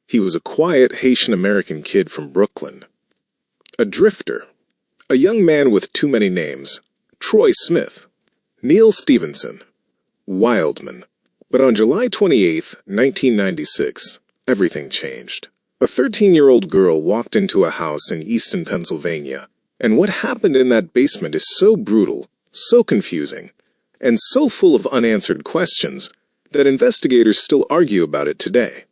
He was a quiet Haitian-American kid from Brooklyn. A drifter. A young man with too many names. Troy Smith. Neil Stevenson. Wildman. But on July 28, 1996, everything changed. A 13-year-old girl walked into a house in Easton, Pennsylvania, and what happened in that basement is so brutal, so confusing, and so full of unanswered questions that investigators still argue about it today.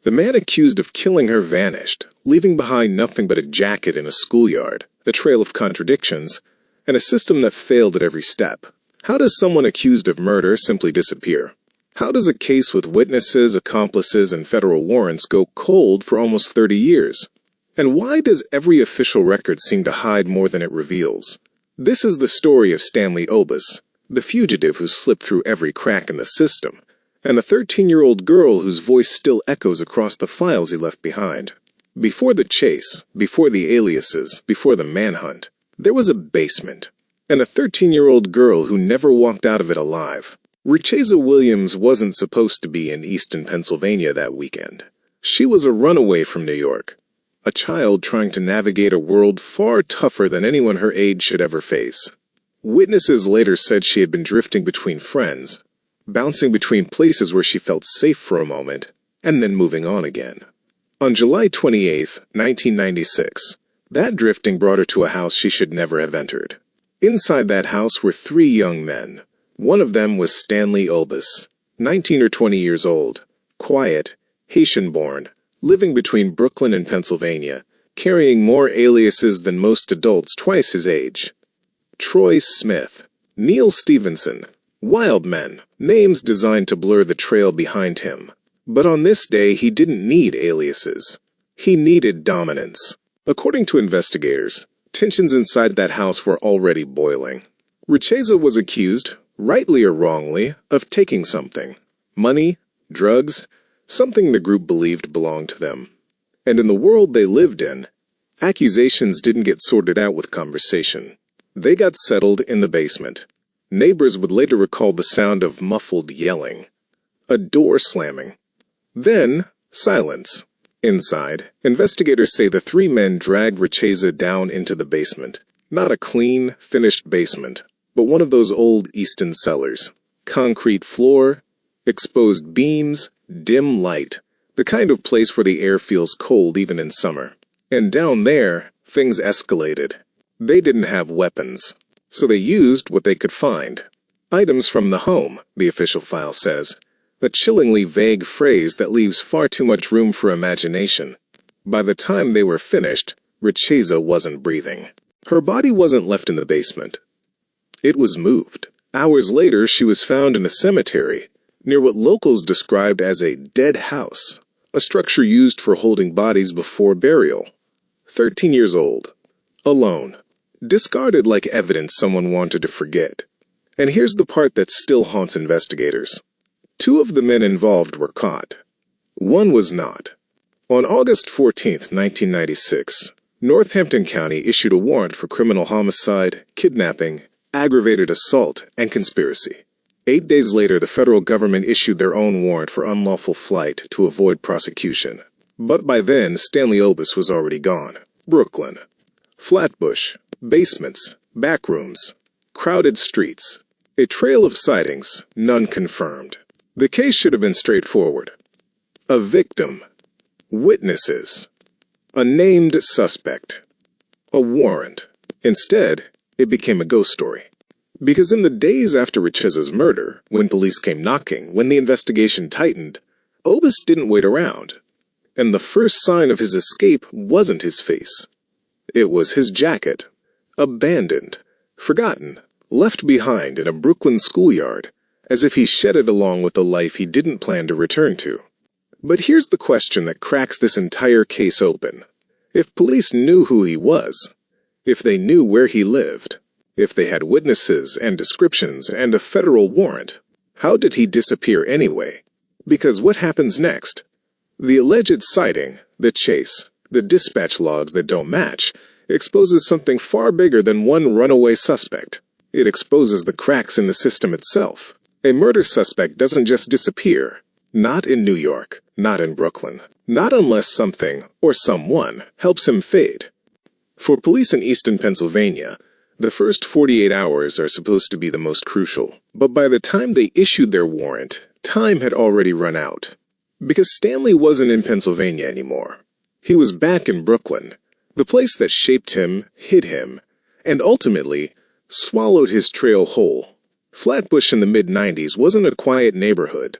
The man accused of killing her vanished, leaving behind nothing but a jacket in a schoolyard, a trail of contradictions, and a system that failed at every step. How does someone accused of murder simply disappear? How does a case with witnesses, accomplices, and federal warrants go cold for almost 30 years? And why does every official record seem to hide more than it reveals? This is the story of Stanley Obas, the fugitive who slipped through every crack in the system, and the 13-year-old girl whose voice still echoes across the files he left behind. Before the chase, before the aliases, before the manhunt, there was a basement, and a 13-year-old girl who never walked out of it alive. Richezza Williams wasn't supposed to be in Easton, Pennsylvania that weekend. She was a runaway from New York, a child trying to navigate a world far tougher than anyone her age should ever face. Witnesses later said she had been drifting between friends, bouncing between places where she felt safe for a moment, and then moving on again. On July 28, 1996, that drifting brought her to a house she should never have entered. Inside that house were 3 young men. One of them was Stanley Obas, 19 or 20 years old, quiet, Haitian-born, living between Brooklyn and Pennsylvania, carrying more aliases than most adults twice his age. Troy Smith, Neil Stevenson, Wildman, names designed to blur the trail behind him. But on this day, he didn't need aliases. He needed dominance. According to investigators, tensions inside that house were already boiling. Richezza was accused, rightly or wrongly, of taking something. Money, drugs, something the group believed belonged to them. And in the world they lived in, accusations didn't get sorted out with conversation. They got settled in the basement. Neighbors would later recall the sound of muffled yelling, a door slamming. Then, silence. Inside, investigators say the 3 men dragged Richezza down into the basement. Not a clean, finished basement, but one of those old Easton cellars. Concrete floor, exposed beams, dim light, the kind of place where the air feels cold even in summer. And down there, things escalated. They didn't have weapons, so they used what they could find. Items from the home, the official file says, a chillingly vague phrase that leaves far too much room for imagination. By the time they were finished, Richezza wasn't breathing. Her body wasn't left in the basement. It was moved. Hours later, she was found in a cemetery, near what locals described as a dead house, a structure used for holding bodies before burial. 13 years old. Alone. Discarded like evidence someone wanted to forget. And here's the part that still haunts investigators. 2 of the men involved were caught. One was not. On August 14, 1996, Northampton County issued a warrant for criminal homicide, kidnapping, aggravated assault, and conspiracy. 8 days later, the federal government issued their own warrant for unlawful flight to avoid prosecution. But by then, Stanley Obas was already gone. Brooklyn. Flatbush. Basements. Backrooms. Crowded streets. A trail of sightings, none confirmed. The case should have been straightforward. A victim. Witnesses. A named suspect. A warrant. Instead, it became a ghost story. Because in the days after Richezza's murder, when police came knocking, when the investigation tightened, Obas didn't wait around. And the first sign of his escape wasn't his face. It was his jacket. Abandoned. Forgotten. Left behind in a Brooklyn schoolyard, as if he shed it along with the life he didn't plan to return to. But here's the question that cracks this entire case open. If police knew who he was, if they knew where he lived, if they had witnesses and descriptions and a federal warrant, how did he disappear anyway? Because what happens next? The alleged sighting, the chase, the dispatch logs that don't match, exposes something far bigger than one runaway suspect. It exposes the cracks in the system itself. A murder suspect doesn't just disappear. Not in New York, not in Brooklyn, not unless something or someone helps him fade. For police in Easton, Pennsylvania, the first 48 hours are supposed to be the most crucial, but by the time they issued their warrant, time had already run out. Because Stanley wasn't in Pennsylvania anymore. He was back in Brooklyn, the place that shaped him, hid him, and ultimately swallowed his trail whole. Flatbush in the mid-90s wasn't a quiet neighborhood.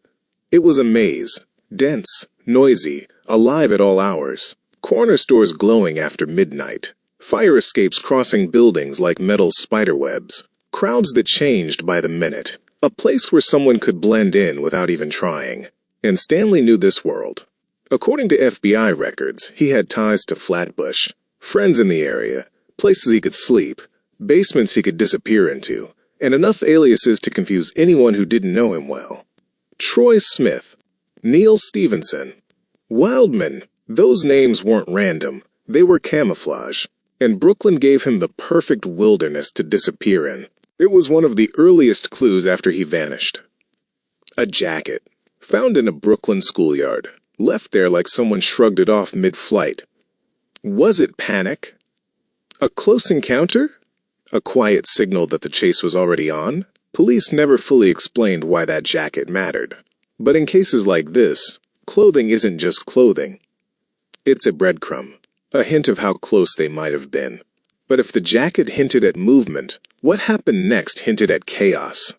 It was a maze, dense, noisy, alive at all hours, corner stores glowing after midnight, fire escapes crossing buildings like metal spiderwebs, crowds that changed by the minute, a place where someone could blend in without even trying. And Stanley knew this world. According to FBI records, he had ties to Flatbush, friends in the area, places he could sleep, basements he could disappear into, and enough aliases to confuse anyone who didn't know him well. Troy Smith, Neil Stevenson, Wildman, those names weren't random, they were camouflage, and Brooklyn gave him the perfect wilderness to disappear in. It was one of the earliest clues after he vanished. A jacket, found in a Brooklyn schoolyard, left there like someone shrugged it off mid-flight. Was it panic? A close encounter? A quiet signal that the chase was already on? Police never fully explained why that jacket mattered. But in cases like this, clothing isn't just clothing. It's a breadcrumb, a hint of how close they might have been. But if the jacket hinted at movement, what happened next hinted at chaos.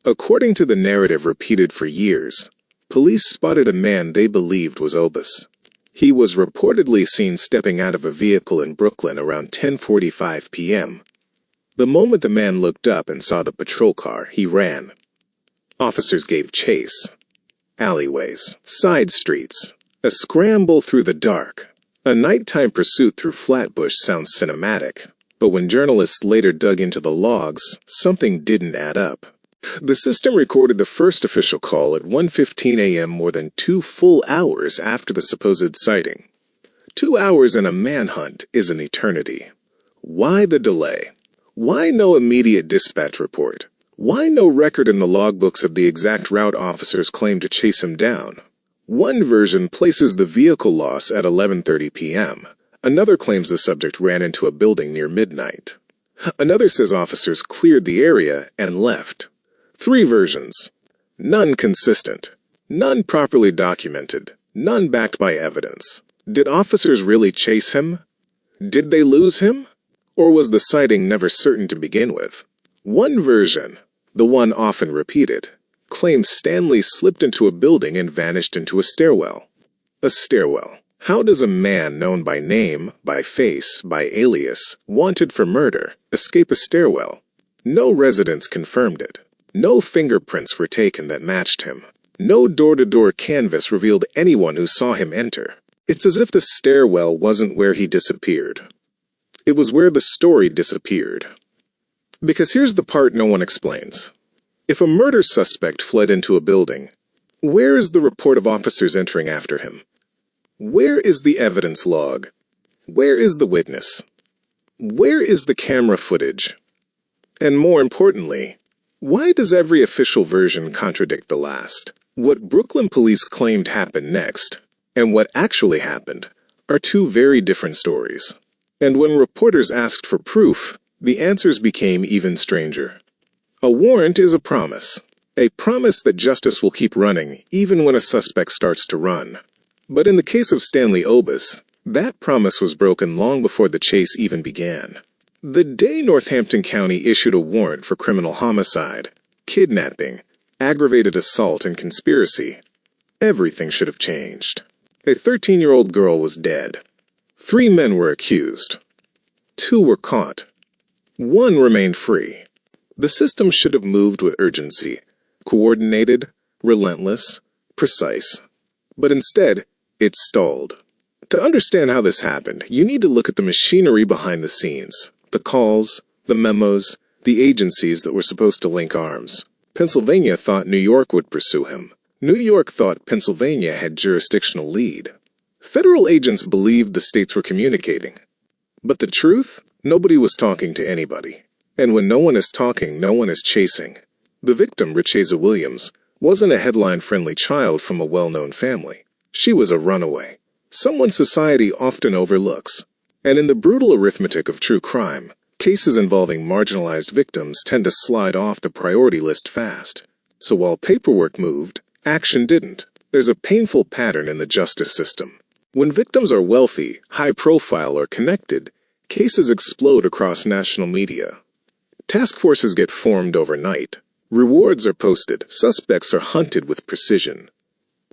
According to the narrative repeated for years, police spotted a man they believed was Obas. He was reportedly seen stepping out of a vehicle in Brooklyn around 10:45 p.m. The moment the man looked up and saw the patrol car, he ran. Officers gave chase. Alleyways, side streets, a scramble through the dark. A nighttime pursuit through Flatbush sounds cinematic, but when journalists later dug into the logs, something didn't add up. The system recorded the first official call at 1:15 a.m. more than 2 full hours after the supposed sighting. 2 hours in a manhunt is an eternity. Why the delay? Why no immediate dispatch report? Why no record in the logbooks of the exact route officers claimed to chase him down? One version places the vehicle loss at 11:30 p.m. Another claims the subject ran into a building near midnight. Another says officers cleared the area and left. 3 versions. None consistent. None properly documented. None backed by evidence. Did officers really chase him? Did they lose him? Or was the sighting never certain to begin with? One version, the one often repeated, claims Stanley slipped into a building and vanished into a stairwell. A stairwell. How does a man known by name, by face, by alias, wanted for murder, escape a stairwell? No residents confirmed it. No fingerprints were taken that matched him. No door-to-door canvas revealed anyone who saw him enter. It's as if the stairwell wasn't where he disappeared. It was where the story disappeared. Because here's the part no one explains. If a murder suspect fled into a building, where is the report of officers entering after him? Where is the evidence log? Where is the witness? Where is the camera footage? And more importantly, why does every official version contradict the last? What Brooklyn police claimed happened next, and what actually happened, are 2 very different stories. And when reporters asked for proof, the answers became even stranger. A warrant is a promise that justice will keep running even when a suspect starts to run. But in the case of Stanley Obas, that promise was broken long before the chase even began. The day Northampton County issued a warrant for criminal homicide, kidnapping, aggravated assault, and conspiracy, everything should have changed. A 13-year-old girl was dead. 3 men were accused. 2 were caught. 1 remained free. The system should have moved with urgency, coordinated, relentless, precise. But instead, it stalled. To understand how this happened, you need to look at the machinery behind the scenes. The calls, the memos, the agencies that were supposed to link arms. Pennsylvania thought New York would pursue him. New York thought Pennsylvania had jurisdictional lead. Federal agents believed the states were communicating. But the truth? Nobody was talking to anybody. And when no one is talking, no one is chasing. The victim, Richezza Williams, wasn't a headline-friendly child from a well-known family. She was a runaway, someone society often overlooks. And in the brutal arithmetic of true crime, cases involving marginalized victims tend to slide off the priority list fast. So while paperwork moved, action didn't. There's a painful pattern in the justice system. When victims are wealthy, high-profile, or connected, cases explode across national media. Task forces get formed overnight. Rewards are posted. Suspects are hunted with precision.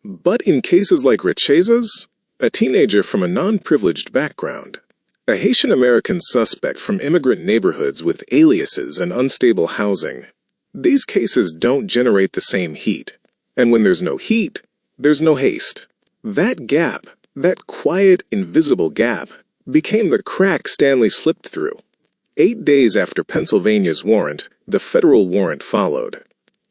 But in cases like Richezza's, a teenager from a non-privileged background, a Haitian-American suspect from immigrant neighborhoods with aliases and unstable housing, these cases don't generate the same heat. And when there's no heat, there's no haste. That gap, that quiet, invisible gap, became the crack Stanley slipped through. 8 days after Pennsylvania's warrant, the federal warrant followed.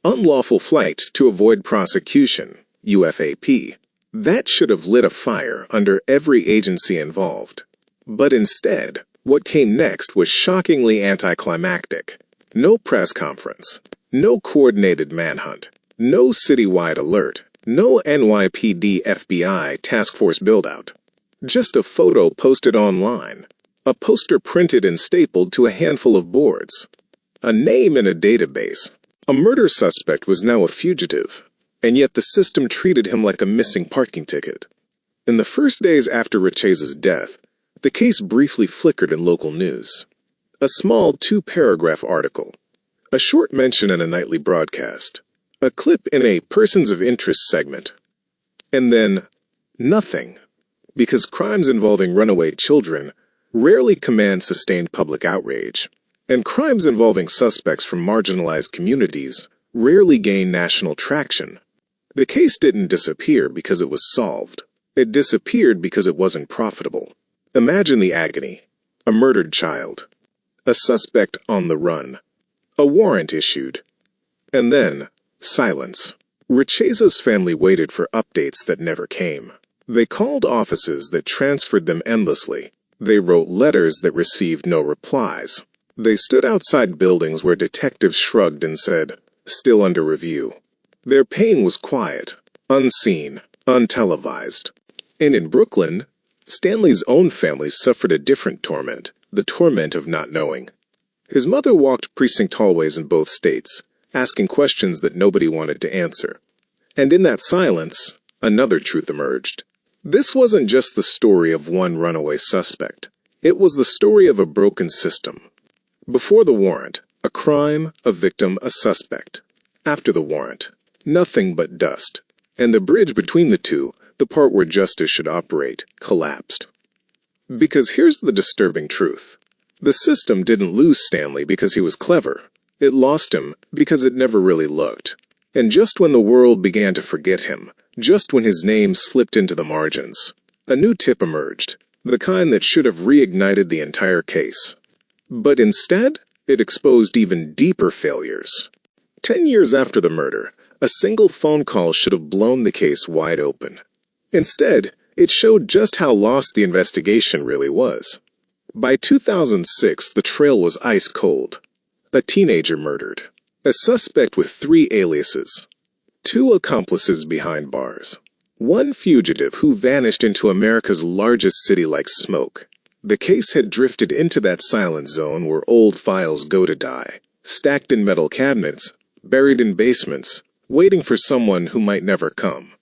Unlawful flight to avoid prosecution, UFAP. That should have lit a fire under every agency involved. But instead, what came next was shockingly anticlimactic. No press conference, no coordinated manhunt, no citywide alert, no NYPD FBI task force buildout. Just a photo posted online, a poster printed and stapled to a handful of boards, a name in a database. A murder suspect was now a fugitive, and yet the system treated him like a missing parking ticket. In the first days after Richezza's death, the case briefly flickered in local news. A small 2-paragraph article, a short mention in a nightly broadcast, a clip in a Persons of Interest segment, and then nothing, because crimes involving runaway children rarely command sustained public outrage, and crimes involving suspects from marginalized communities rarely gain national traction. The case didn't disappear because it was solved. It disappeared because it wasn't profitable. Imagine the agony. A murdered child. A suspect on the run. A warrant issued. And then, silence. Richezza's family waited for updates that never came. They called offices that transferred them endlessly. They wrote letters that received no replies. They stood outside buildings where detectives shrugged and said, "Still under review." Their pain was quiet, unseen, untelevised. And in Brooklyn, Stanley's own family suffered a different torment, the torment of not knowing. His mother walked precinct hallways in both states, asking questions that nobody wanted to answer. And in that silence, another truth emerged. This wasn't just the story of one runaway suspect. It was the story of a broken system. Before the warrant, a crime, a victim, a suspect. After the warrant, nothing but dust. And the bridge between the two, the part where justice should operate, collapsed. Because here's the disturbing truth. The system didn't lose Stanley because he was clever. It lost him because it never really looked. And just when the world began to forget him, just when his name slipped into the margins, a new tip emerged, the kind that should have reignited the entire case. But instead, it exposed even deeper failures. 10 years after the murder, a single phone call should have blown the case wide open. Instead, it showed just how lost the investigation really was. By 2006, the trail was ice cold. A teenager murdered. A suspect with 3 aliases. 2 accomplices behind bars. 1 fugitive who vanished into America's largest city like smoke. The case had drifted into that silent zone where old files go to die, stacked in metal cabinets, buried in basements, waiting for someone who might never come.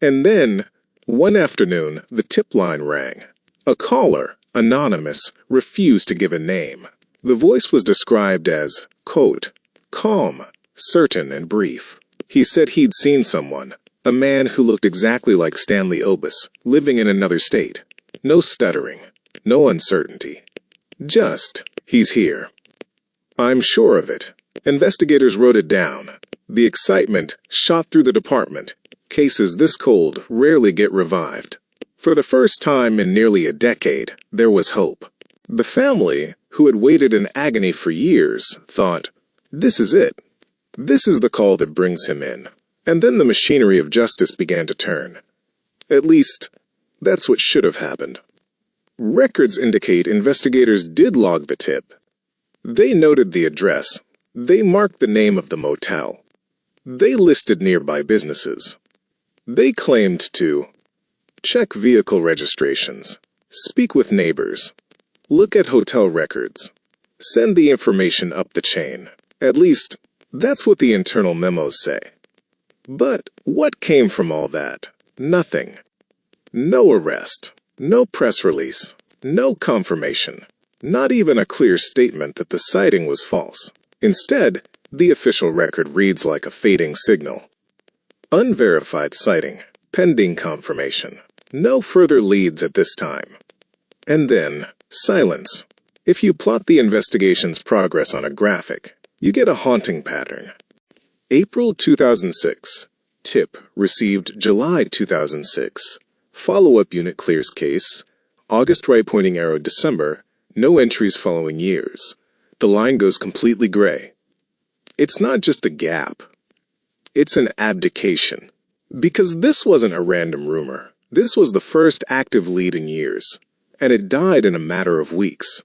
And then, one afternoon, the tip line rang. A caller, anonymous, refused to give a name. The voice was described as, quote, calm, certain, and brief. He said he'd seen someone, a man who looked exactly like Stanley Obas, living in another state. No stuttering, no uncertainty. Just, he's here. I'm sure of it. Investigators wrote it down. The excitement shot through the department. Cases this cold rarely get revived. For the first time in nearly a decade, there was hope. The family, who had waited in agony for years, thought, this is it. This is the call that brings him in. And then the machinery of justice began to turn. At least, that's what should have happened. Records indicate investigators did log the tip. They noted the address. They marked the name of the motel. They listed nearby businesses. They claimed to check vehicle registrations, speak with neighbors, look at hotel records, send the information up the chain. At least, that's what the internal memos say. But what came from all that? Nothing. No arrest, no press release, no confirmation, not even a clear statement that the sighting was false. Instead, the official record reads like a fading signal. Unverified sighting, pending confirmation. No further leads at this time. And then, silence. If you plot the investigation's progress on a graphic, you get a haunting pattern. April 2006. Tip received July 2006. Follow-up unit clears case. August right pointing arrow December. No entries following years. The line goes completely gray. It's not just a gap. It's an abdication. Because this wasn't a random rumor. This was the first active lead in years. And it died in a matter of weeks.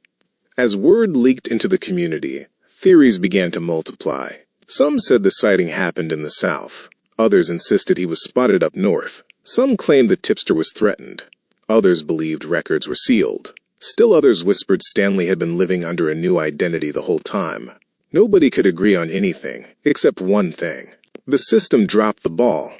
As word leaked into the community, theories began to multiply. Some said the sighting happened in the south. Others insisted he was spotted up north. Some claimed the tipster was threatened. Others believed records were sealed. Still others whispered Stanley had been living under a new identity the whole time. Nobody could agree on anything, except one thing. The system dropped the ball.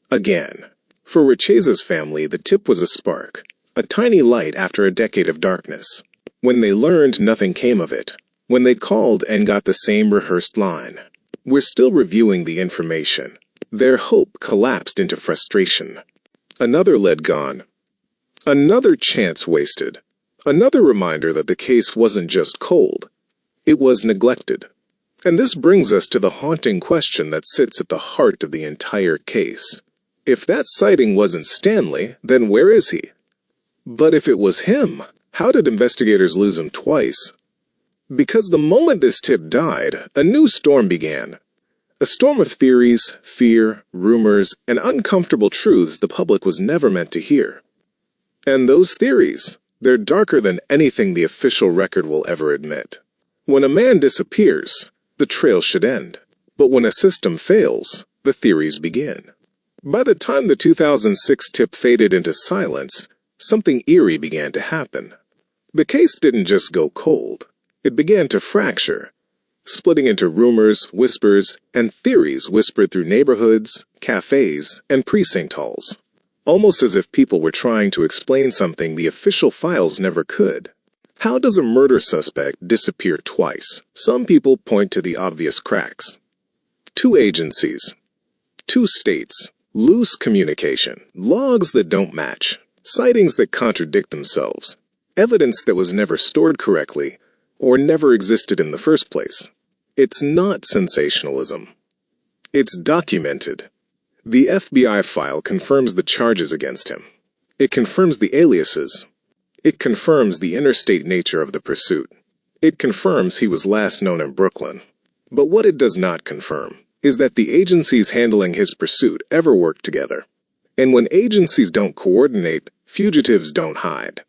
Again. For Richezza's family, the tip was a spark. A tiny light after a decade of darkness. When they learned, nothing came of it. When they called and got the same rehearsed line. We're still reviewing the information. Their hope collapsed into frustration. Another lead gone. Another chance wasted. Another reminder that the case wasn't just cold. It was neglected. And this brings us to the haunting question that sits at the heart of the entire case. If that sighting wasn't Stanley, then where is he? But if it was him, how did investigators lose him twice? Because the moment this tip died, a new storm began. A storm of theories, fear, rumors, and uncomfortable truths the public was never meant to hear. And those theories, they're darker than anything the official record will ever admit. When a man disappears, the trail should end. But when a system fails, the theories begin. By the time the 2006 tip faded into silence, something eerie began to happen. The case didn't just go cold. It began to fracture, splitting into rumors, whispers, and theories whispered through neighborhoods, cafes, and precinct halls, almost as if people were trying to explain something the official files never could. How does a murder suspect disappear twice? Some people point to the obvious cracks. 2 agencies, 2 states, loose communication, logs that don't match, sightings that contradict themselves, evidence that was never stored correctly, or never existed in the first place. It's not sensationalism. It's documented. The FBI file confirms the charges against him. It confirms the aliases. It confirms the interstate nature of the pursuit. It confirms he was last known in Brooklyn. But what it does not confirm is that the agencies handling his pursuit ever worked together. And when agencies don't coordinate, fugitives don't hide.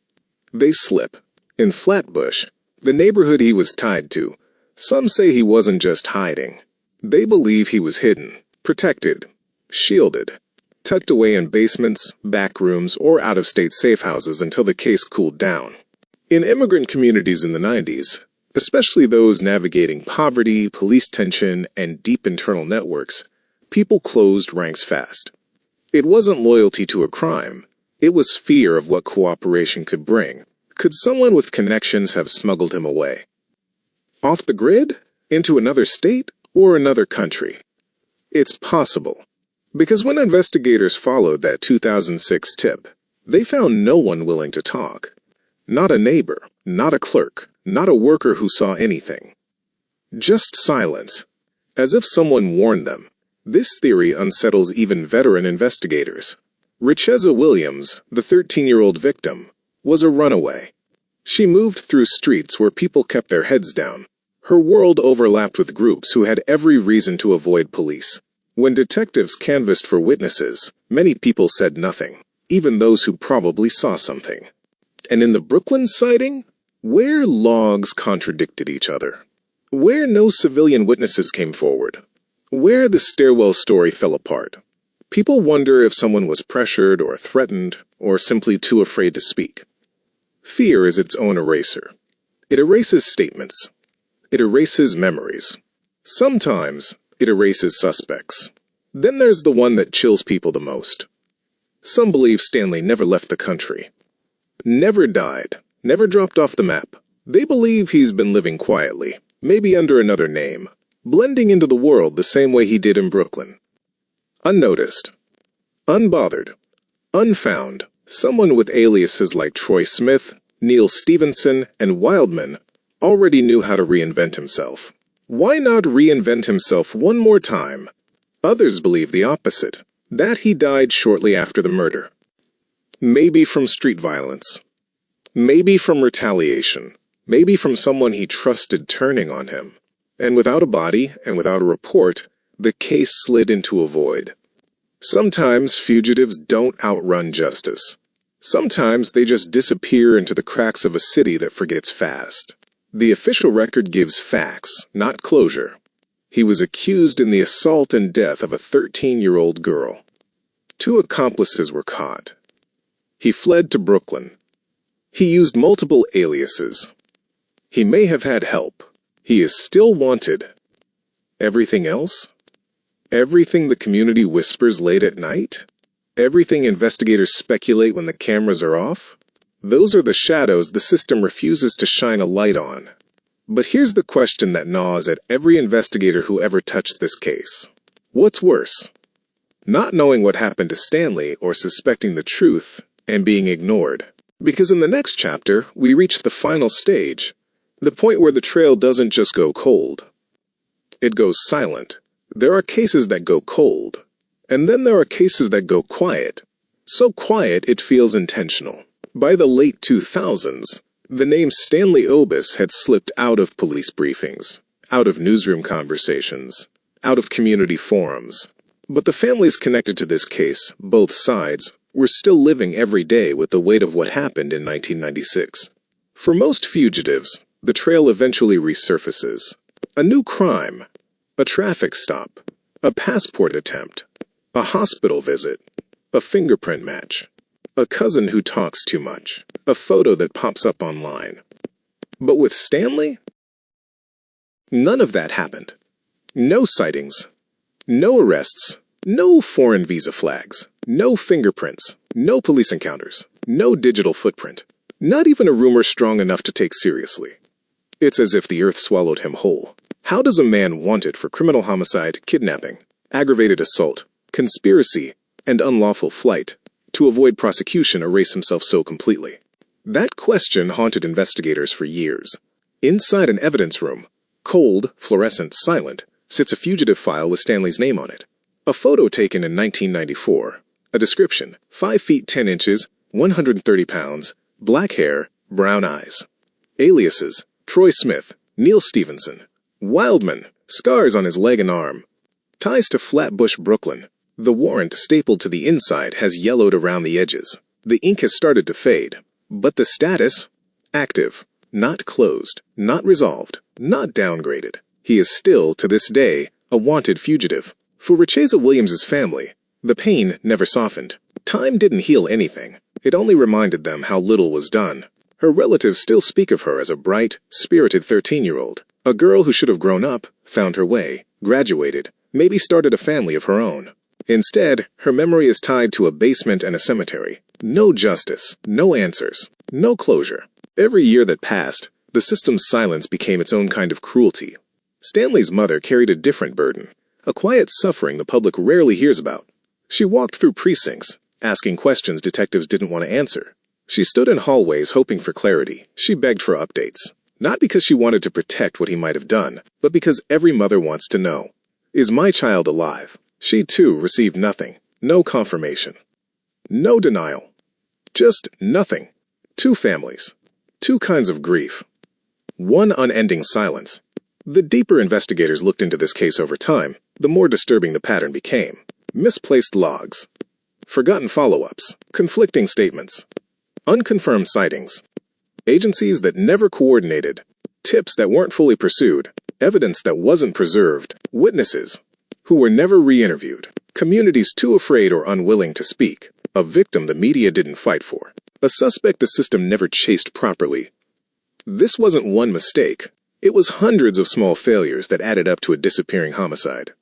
They slip. In Flatbush, the neighborhood he was tied to, some say he wasn't just hiding. They believe he was hidden, protected, shielded, tucked away in basements, back rooms, or out-of-state safe houses until the case cooled down. In immigrant communities in the 90s, especially those navigating poverty, police tension, and deep internal networks, people closed ranks fast. It wasn't loyalty to a crime. It was fear of what cooperation could bring. Could someone with connections have smuggled him away? Off the grid? Into another state? Or another country? It's possible. Because when investigators followed that 2006 tip, they found no one willing to talk. Not a neighbor, not a clerk, not a worker who saw anything. Just silence. As if someone warned them. This theory unsettles even veteran investigators. Richezza Williams, the 13-year-old victim, was a runaway. She moved through streets where people kept their heads down. Her world overlapped with groups who had every reason to avoid police. When detectives canvassed for witnesses, many people said nothing, even those who probably saw something. And in the Brooklyn sighting, where logs contradicted each other, where no civilian witnesses came forward, Where the stairwell story fell apart. People wonder if someone was pressured or threatened or simply too afraid to speak. Fear is its own eraser. It erases statements. It erases memories. Sometimes it erases suspects. Then there's the one that chills people the most. Some believe Stanley never left the country. Never died. Never dropped off the map. They believe he's been living quietly, maybe under another name, blending into the world the same way he did in Brooklyn. Unnoticed. Unbothered. Unfound. Someone with aliases like Troy Smith, Neil Stevenson, and Wildman already knew how to reinvent himself. Why not reinvent himself one more time? Others believe the opposite, that he died shortly after the murder. Maybe from street violence. Maybe from retaliation. Maybe from someone he trusted turning on him. And without a body and without a report, the case slid into a void. Sometimes fugitives don't outrun justice. Sometimes they just disappear into the cracks of a city that forgets fast. The official record gives facts, not closure. He was accused in the assault and death of a 13-year-old girl. 2 accomplices were caught. He fled to Brooklyn. He used multiple aliases. He may have had help. He is still wanted. Everything else? Everything the community whispers late at night? Everything investigators speculate when the cameras are off? Those are the shadows the system refuses to shine a light on. But here's the question that gnaws at every investigator who ever touched this case. What's worse? Not knowing what happened to Stanley or suspecting the truth and being ignored. Because in the next chapter, we reach the final stage, the point where the trail doesn't just go cold. It goes silent. There are cases that go cold. And then there are cases that go quiet. So quiet it feels intentional. By the late 2000s, the name Stanley Obas had slipped out of police briefings, out of newsroom conversations, out of community forums. But the families connected to this case, both sides, were still living every day with the weight of what happened in 1996. For most fugitives, the trail eventually resurfaces. A new crime, a traffic stop, a passport attempt, a hospital visit, a fingerprint match, a cousin who talks too much, a photo that pops up online. But with Stanley? None of that happened. No sightings, no arrests, no foreign visa flags, no fingerprints, no police encounters, no digital footprint, not even a rumor strong enough to take seriously. It's as if the earth swallowed him whole. How does a man wanted for criminal homicide, kidnapping, aggravated assault, conspiracy, and unlawful flight to avoid prosecution erase himself so completely? That question haunted investigators for years. Inside an evidence room, cold, fluorescent, silent, sits a fugitive file with Stanley's name on it. A photo taken in 1994. A description, 5 feet 10 inches, 130 pounds, black hair, brown eyes. Aliases, Troy Smith, Neil Stevenson. Wildman, scars on his leg and arm. Ties to Flatbush, Brooklyn. The warrant stapled to the inside has yellowed around the edges. The ink has started to fade. But the status? Active. Not closed. Not resolved. Not downgraded. He is still, to this day, a wanted fugitive. For Richezza Williams' family, the pain never softened. Time didn't heal anything. It only reminded them how little was done. Her relatives still speak of her as a bright, spirited 13-year-old. A girl who should have grown up, found her way, graduated, maybe started a family of her own. Instead, her memory is tied to a basement and a cemetery. No justice, no answers, no closure. Every year that passed, the system's silence became its own kind of cruelty. Stanley's mother carried a different burden, a quiet suffering the public rarely hears about. She walked through precincts, asking questions detectives didn't want to answer. She stood in hallways hoping for clarity. She begged for updates. Not because she wanted to protect what he might have done, but because every mother wants to know. Is my child alive? She too received nothing. No confirmation. No denial. Just nothing. 2 families. 2 kinds of grief. 1 unending silence. The deeper investigators looked into this case over time, the more disturbing the pattern became. Misplaced logs. Forgotten follow-ups. Conflicting statements. Unconfirmed sightings. Agencies that never coordinated. Tips that weren't fully pursued. Evidence that wasn't preserved. Witnesses. who were never re-interviewed, communities too afraid or unwilling to speak, a victim the media didn't fight for, a suspect the system never chased properly. This wasn't one mistake. It was hundreds of small failures that added up to a disappearing homicide.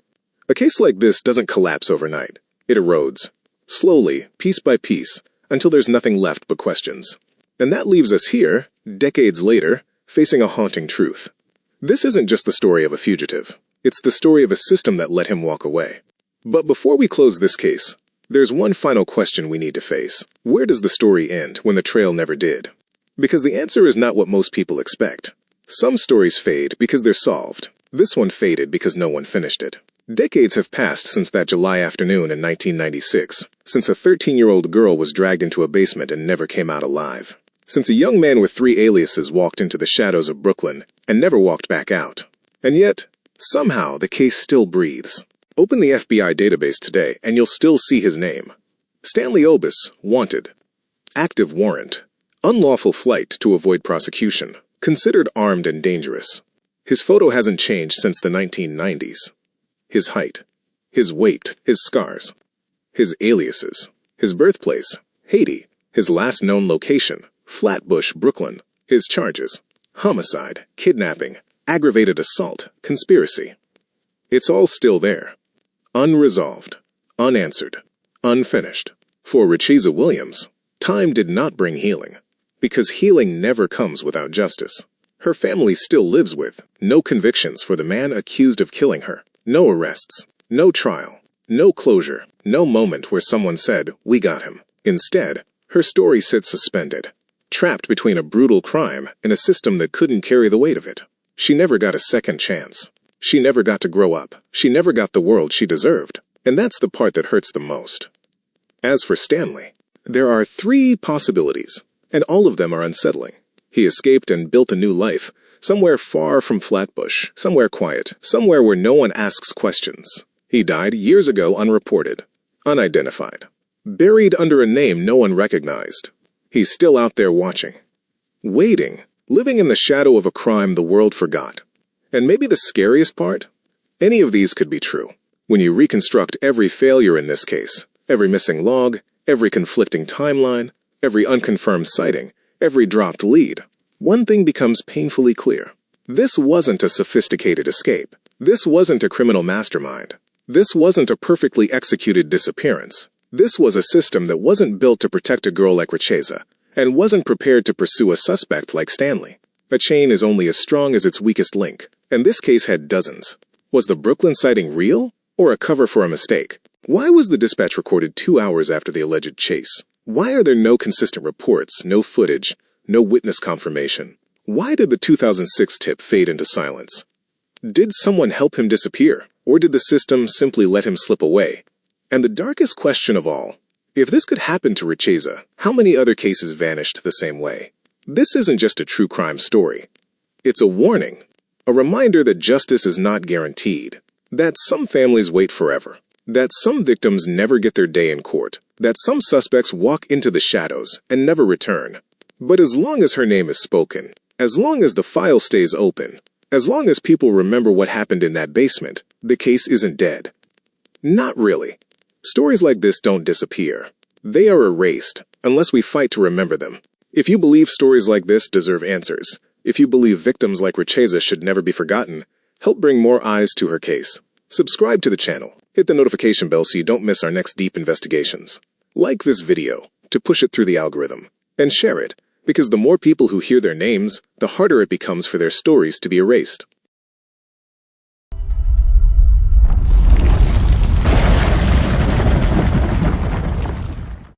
A case like this doesn't collapse overnight. It erodes, slowly, piece by piece, until there's nothing left but questions. And that leaves us here, decades later, facing a haunting truth. This isn't just the story of a fugitive. It's the story of a system that let him walk away. But before we close this case, there's one final question we need to face. Where does the story end when the trail never did? Because the answer is not what most people expect. Some stories fade because they're solved. This one faded because no one finished it. Decades have passed since that July afternoon in 1996, since a 13-year-old girl was dragged into a basement and never came out alive. Since a young man with 3 aliases walked into the shadows of Brooklyn and never walked back out. And yet, somehow the case still breathes. Open the FBI database today and you'll still see his name. Stanley Obas, wanted. Active warrant. Unlawful flight to avoid prosecution. Considered armed and dangerous. His photo hasn't changed since the 1990s. His height. His weight. His scars. His aliases. His birthplace. Haiti. His last known location. Flatbush, Brooklyn. His charges. Homicide. Kidnapping. Aggravated assault. Conspiracy. It's all still there. Unresolved. Unanswered. Unfinished. For Richezza Williams, time did not bring healing. Because healing never comes without justice. Her family still lives with no convictions for the man accused of killing her. No arrests. No trial. No closure. No moment where someone said, "We got him." Instead, her story sits suspended. Trapped between a brutal crime and a system that couldn't carry the weight of it. She never got a second chance. She never got to grow up. She never got the world she deserved. And that's the part that hurts the most. As for Stanley, there are 3 possibilities, and all of them are unsettling. He escaped and built a new life, somewhere far from Flatbush, somewhere quiet, somewhere where no one asks questions. He died years ago unreported, unidentified, buried under a name no one recognized. He's still out there watching, waiting, living in the shadow of a crime the world forgot. And maybe the scariest part? Any of these could be true. When you reconstruct every failure in this case, every missing log, every conflicting timeline, every unconfirmed sighting, every dropped lead, one thing becomes painfully clear. This wasn't a sophisticated escape. This wasn't a criminal mastermind. This wasn't a perfectly executed disappearance. This was a system that wasn't built to protect a girl like Richezza, and wasn't prepared to pursue a suspect like Stanley. A chain is only as strong as its weakest link, and this case had dozens. Was the Brooklyn sighting real, or a cover for a mistake? Why was the dispatch recorded 2 hours after the alleged chase? Why are there no consistent reports, no footage, no witness confirmation? Why did the 2006 tip fade into silence? Did someone help him disappear, or did the system simply let him slip away? And the darkest question of all, if this could happen to Richezza, how many other cases vanished the same way? This isn't just a true crime story. It's a warning, a reminder that justice is not guaranteed, that some families wait forever, that some victims never get their day in court, that some suspects walk into the shadows and never return. But as long as her name is spoken, as long as the file stays open, as long as people remember what happened in that basement, the case isn't dead. Not really. Stories like this don't disappear. They are erased, unless we fight to remember them. If you believe stories like this deserve answers, if you believe victims like Richezza should never be forgotten, help bring more eyes to her case. Subscribe to the channel, hit the notification bell so you don't miss our next deep investigations. Like this video to push it through the algorithm, and share it, because the more people who hear their names, the harder it becomes for their stories to be erased.